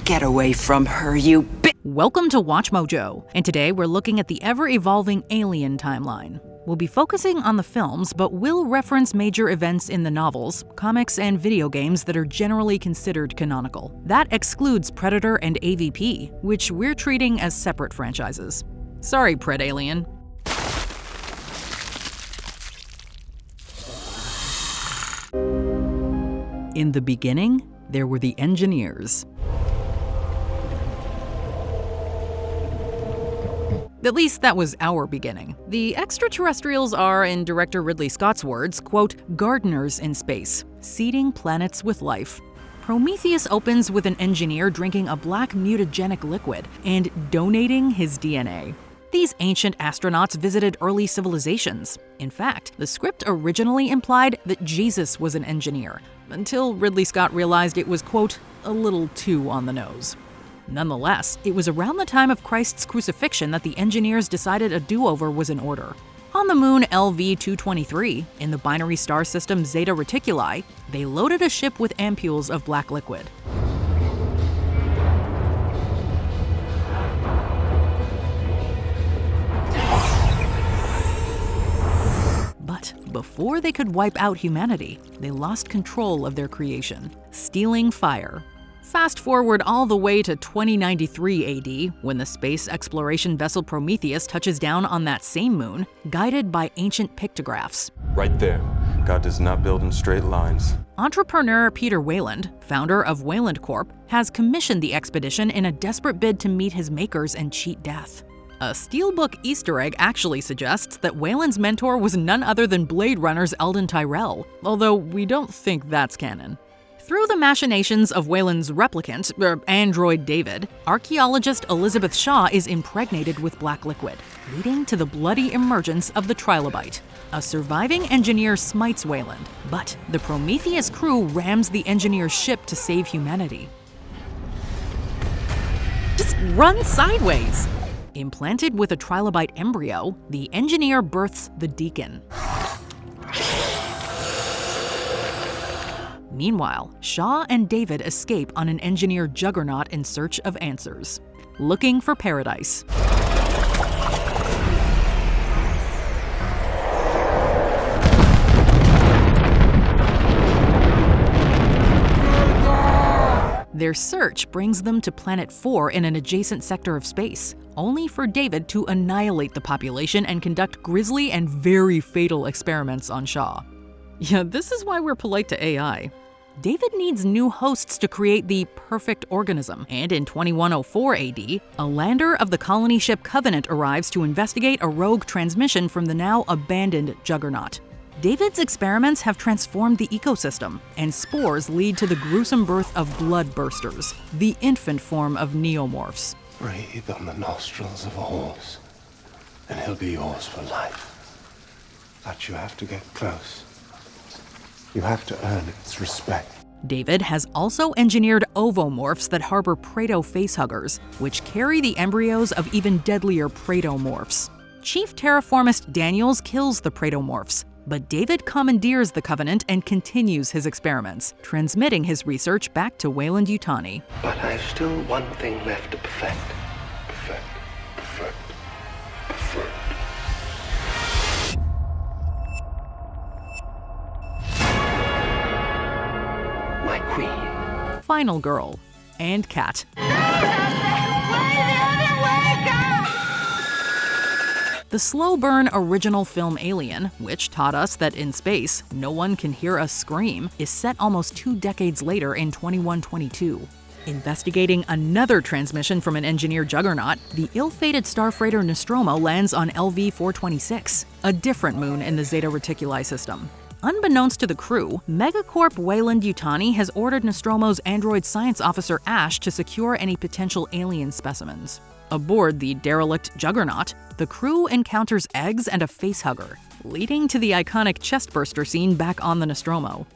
Get away from her, you bitch! Welcome to WatchMojo, and today we're looking at the ever-evolving Alien timeline. We'll be focusing on the films, but will reference major events in the novels, comics, and video games that are generally considered canonical. That excludes Predator and AVP, which we're treating as separate franchises. Sorry, Pred Alien. In the beginning, there were the engineers. At least that was our beginning. The extraterrestrials are, in director Ridley Scott's words, quote, gardeners in space, seeding planets with life. Prometheus opens with an engineer drinking a black mutagenic liquid and donating his DNA. These ancient astronauts visited early civilizations. In fact, the script originally implied that Jesus was an engineer, until Ridley Scott realized it was, quote, a little too on the nose. Nonetheless, it was around the time of Christ's crucifixion that the engineers decided a do-over was in order. On the moon LV-223, in the binary star system Zeta Reticuli, they loaded a ship with ampules of black liquid. But before they could wipe out humanity, they lost control of their creation, stealing fire. Fast forward all the way to 2093 AD, when the space exploration vessel Prometheus touches down on that same moon, guided by ancient pictographs. Right there. God does not build in straight lines. Entrepreneur Peter Weyland, founder of Weyland Corp, has commissioned the expedition in a desperate bid to meet his makers and cheat death. A Steelbook Easter egg actually suggests that Weyland's mentor was none other than Blade Runner's Eldon Tyrell, although we don't think that's canon. Through the machinations of Weyland's replicant, android David, archaeologist Elizabeth Shaw is impregnated with black liquid, leading to the bloody emergence of the trilobite. A surviving engineer smites Weyland, but the Prometheus crew rams the engineer's ship to save humanity. Just run sideways! Implanted with a trilobite embryo, the engineer births the Deacon. Meanwhile, Shaw and David escape on an engineer juggernaut in search of answers, looking for paradise. Their search brings them to Planet 4 in an adjacent sector of space, only for David to annihilate the population and conduct grisly and very fatal experiments on Shaw. Yeah, this is why we're polite to AI. David needs new hosts to create the perfect organism, and in 2104 AD, a lander of the colony ship Covenant arrives to investigate a rogue transmission from the now abandoned Juggernaut. David's experiments have transformed the ecosystem, and spores lead to the gruesome birth of bloodbursters, the infant form of neomorphs. Breathe on the nostrils of a horse, and he'll be yours for life. But you have to get close. You have to earn its respect. David has also engineered ovomorphs that harbor praeto-facehuggers, which carry the embryos of even deadlier praetomorphs. Chief terraformist Daniels kills the praetomorphs, but David commandeers the Covenant and continues his experiments, transmitting his research back to Weyland-Yutani. But I've still one thing left to perfect. Perfect. My queen. Final girl and cat. The slow-burn original film Alien, which taught us that in space, no one can hear us scream, is set almost 2 decades later in 2122. Investigating another transmission from an engineer juggernaut, the ill-fated starfreighter Nostromo lands on LV-426, a different moon in the Zeta Reticuli system. Unbeknownst to the crew, Megacorp Weyland-Yutani has ordered Nostromo's android science officer Ash to secure any potential alien specimens. Aboard the derelict Juggernaut, the crew encounters eggs and a facehugger, leading to the iconic chestburster scene back on the Nostromo.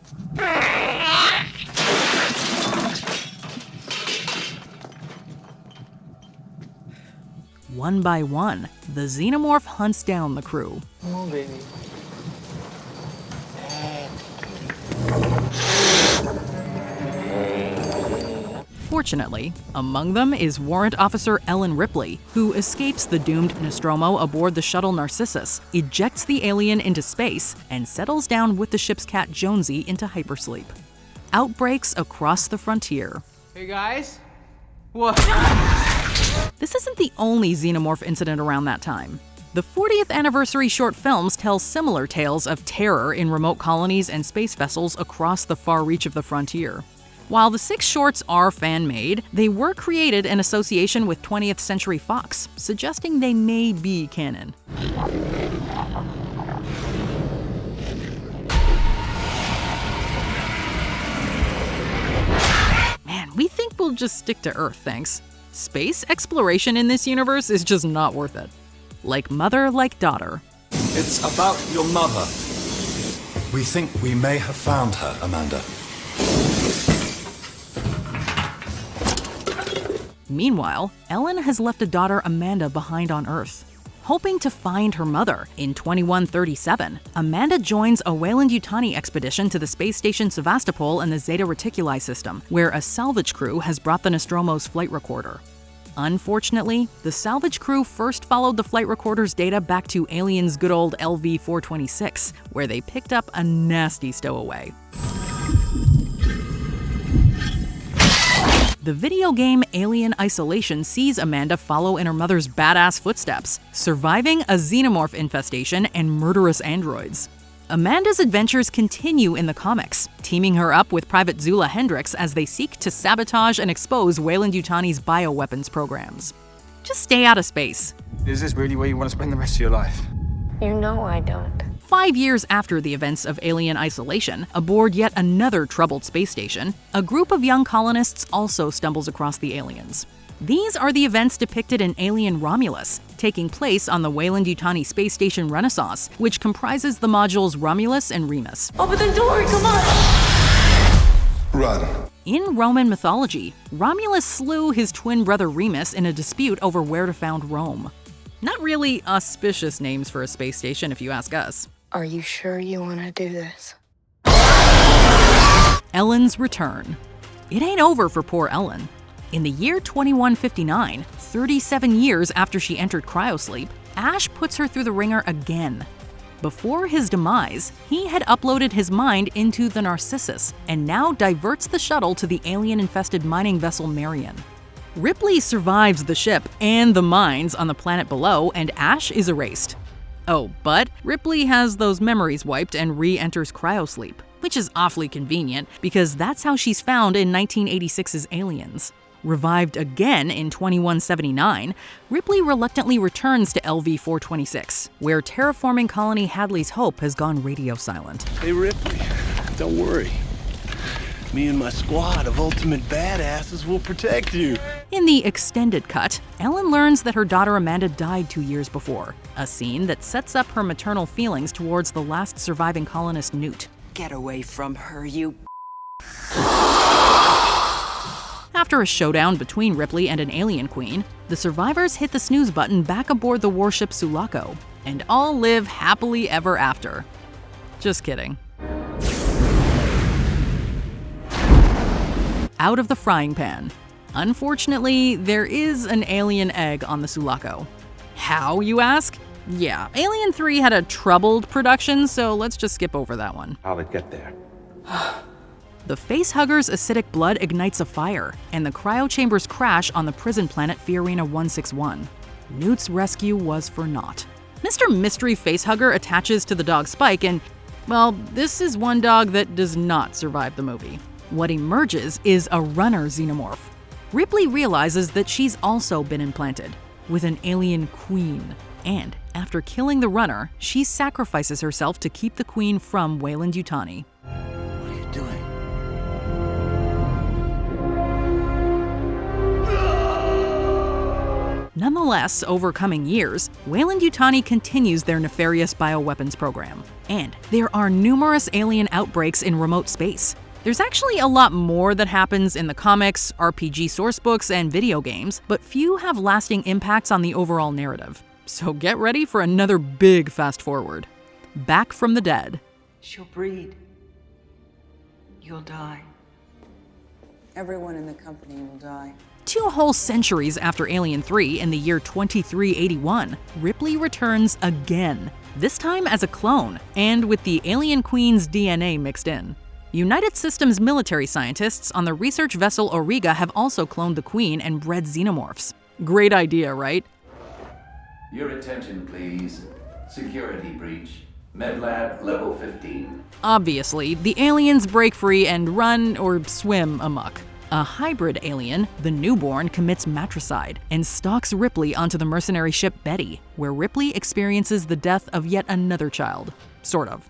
One by one, the xenomorph hunts down the crew. Come on, baby. For Unfortunately, among them is Warrant Officer Ellen Ripley, who escapes the doomed Nostromo aboard the shuttle Narcissus, ejects the alien into space, and settles down with the ship's cat Jonesy into hypersleep. Outbreaks across the frontier. Hey guys? What? This isn't the only xenomorph incident around that time. The 40th anniversary short films tell similar tales of terror in remote colonies and space vessels across the far reach of the frontier. While the 6 shorts are fan-made, they were created in association with 20th Century Fox, suggesting they may be canon. Man, we think we'll just stick to Earth, thanks. Space exploration in this universe is just not worth it. Like mother, like daughter. It's about your mother. We think we may have found her, Amanda. Meanwhile, Ellen has left a daughter, Amanda, behind on Earth. Hoping to find her mother, in 2137, Amanda joins a Weyland-Yutani expedition to the space station Sevastopol in the Zeta Reticuli system, where a salvage crew has brought the Nostromo's flight recorder. Unfortunately, the salvage crew first followed the flight recorder's data back to Alien's good old LV-426, where they picked up a nasty stowaway. The video game Alien Isolation sees Amanda follow in her mother's badass footsteps, surviving a xenomorph infestation and murderous androids. Amanda's adventures continue in the comics, teaming her up with Private Zula Hendricks as they seek to sabotage and expose Weyland-Yutani's bioweapons programs. Just stay out of space. Is this really where you want to spend the rest of your life? You know I don't. 5 years after the events of Alien Isolation, aboard yet another troubled space station, a group of young colonists also stumbles across the aliens. These are the events depicted in Alien Romulus, taking place on the Weyland-Yutani Space Station Renaissance, which comprises the modules Romulus and Remus. Open the door, come on! Run. In Roman mythology, Romulus slew his twin brother Remus in a dispute over where to found Rome. Not really auspicious names for a space station, if you ask us. Are you sure you want to do this? Ellen's return. It ain't over for poor Ellen. In the year 2159, 37 years after she entered cryosleep, Ash puts her through the ringer again. Before his demise, he had uploaded his mind into the Narcissus and now diverts the shuttle to the alien-infested mining vessel Marion. Ripley survives the ship and the mines on the planet below, and Ash is erased. Oh, but Ripley has those memories wiped and re-enters cryosleep, which is awfully convenient because that's how she's found in 1986's Aliens. Revived again in 2179, Ripley reluctantly returns to LV-426, where terraforming colony Hadley's Hope has gone radio silent. Hey Ripley, don't worry. Me and my squad of ultimate badasses will protect you. In the extended cut, Ellen learns that her daughter Amanda died 2 years before, a scene that sets up her maternal feelings towards the last surviving colonist Newt. Get away from her, you. After a showdown between Ripley and an alien queen, the survivors hit the snooze button back aboard the warship Sulaco, and all live happily ever after. Just kidding. Out of the frying pan. Unfortunately, there is an alien egg on the Sulaco. How, you ask? Yeah, Alien 3 had a troubled production, so let's just skip over that one. How'd it get there? The facehugger's acidic blood ignites a fire, and the cryochambers crash on the prison planet Fiorina 161. Newt's rescue was for naught. Mr. Mystery Facehugger attaches to the dog Spike, and, well, this is one dog that does not survive the movie. What emerges is a runner xenomorph. Ripley realizes that she's also been implanted with an alien queen, and after killing the runner, she sacrifices herself to keep the queen from Weyland-Yutani. What are you doing? Nonetheless, over coming years, Weyland-Yutani continues their nefarious bioweapons program, and there are numerous alien outbreaks in remote space. There's actually a lot more that happens in the comics, RPG sourcebooks, and video games, but few have lasting impacts on the overall narrative. So get ready for another big fast forward. Back from the dead. She'll breed. You'll die. Everyone in the company will die. 2 whole centuries after Alien 3 in the year 2381, Ripley returns again, this time as a clone, and with the Alien Queen's DNA mixed in. United Systems military scientists on the research vessel Auriga have also cloned the Queen and bred xenomorphs. Great idea, right? Your attention, please. Security breach. MedLab level 15. Obviously, the aliens break free and run or swim amok. A hybrid alien, the Newborn, commits matricide and stalks Ripley onto the mercenary ship Betty, where Ripley experiences the death of yet another child. Sort of.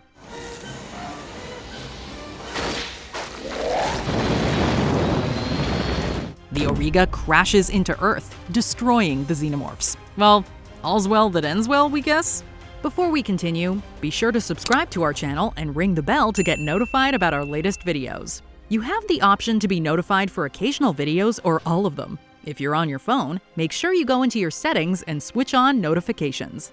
The Auriga crashes into Earth, destroying the xenomorphs. Well, all's well that ends well, we guess? Before we continue, be sure to subscribe to our channel and ring the bell to get notified about our latest videos. You have the option to be notified for occasional videos or all of them. If you're on your phone, make sure you go into your settings and switch on notifications.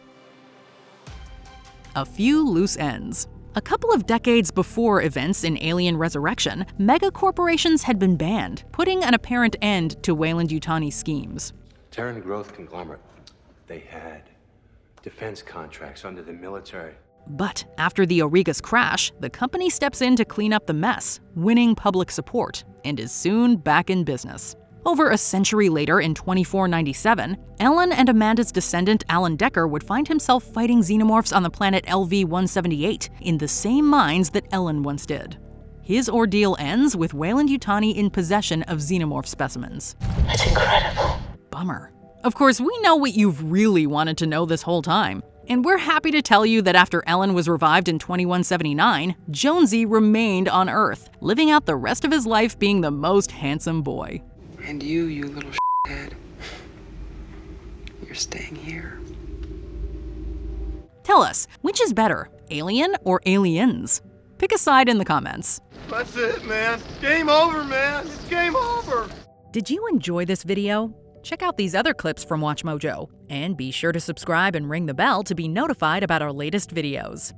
A few loose ends. A couple of decades before events in Alien Resurrection, megacorporations had been banned, putting an apparent end to Weyland-Yutani's schemes. Terran growth conglomerate. They had defense contracts under the military. But after the Auriga's crash, the company steps in to clean up the mess, winning public support, and is soon back in business. Over a century later, in 2497, Ellen and Amanda's descendant Alan Decker would find himself fighting xenomorphs on the planet LV-178 in the same mines that Ellen once did. His ordeal ends with Weyland-Yutani in possession of xenomorph specimens. That's incredible. Bummer. Of course, we know what you've really wanted to know this whole time. And we're happy to tell you that after Ellen was revived in 2179, Jonesy remained on Earth, living out the rest of his life being the most handsome boy. And you little shithead, you're staying here. Tell us, which is better, Alien or Aliens? Pick a side in the comments. That's it, man. Game over, man. It's game over. Did you enjoy this video? Check out these other clips from WatchMojo, and be sure to subscribe and ring the bell to be notified about our latest videos.